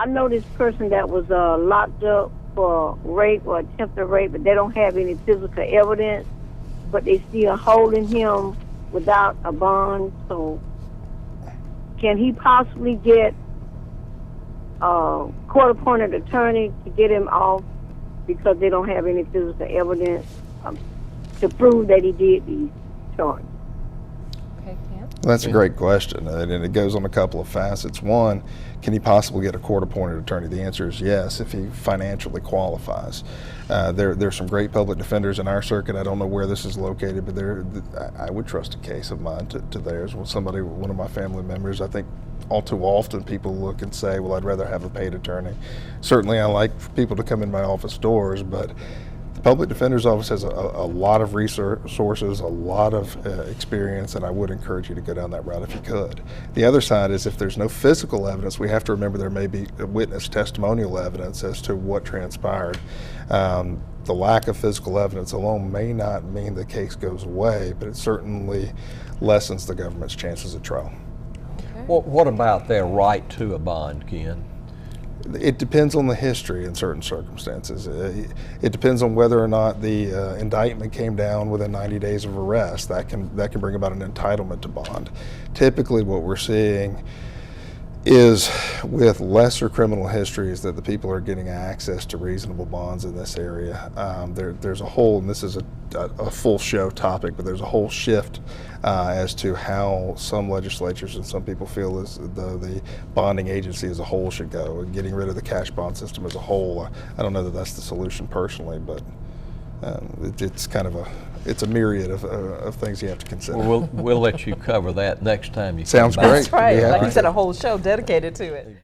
I know this person that was locked up for rape or attempted rape, but they don't have any physical evidence, but they still holding him without a bond. So can he possibly get a court-appointed attorney to get him off because they don't have any physical evidence to prove that he did these charges? Okay, Ken? That's a great question, and it goes on a couple of facets. One, can he possibly get a court-appointed attorney? The answer is yes, if he financially qualifies. There's some great public defenders in our circuit. I don't know where this is located, but I would trust a case of mine to theirs. When one of my family members, I think all too often people look and say, well, I'd rather have a paid attorney. Certainly I like for people to come in my office doors, but the Public Defender's Office has a lot of resources, a lot of experience, and I would encourage you to go down that route if you could. The other side is if there's no physical evidence, we have to remember there may be witness testimonial evidence as to what transpired. The lack of physical evidence alone may not mean the case goes away, but it certainly lessens the government's chances of trial. Okay. Well, what about their right to a bond, Ken? It depends on the history in certain circumstances. It depends on whether or not the indictment came down within 90 days of arrest. That can bring about an entitlement to bond. Typically what we're seeing is with lesser criminal histories that the people are getting access to reasonable bonds in this area. There's a whole, and this is a full show topic, but there's a whole shift as to how some legislatures and some people feel as though the bonding agency as a whole should go, and getting rid of the cash bond system as a whole. I don't know that that's the solution personally, but it's kind of it's a myriad of things you have to consider. Well, we'll let you cover that next time you Sounds come back. great. That's right. Yeah. Like you said, a whole show dedicated to it.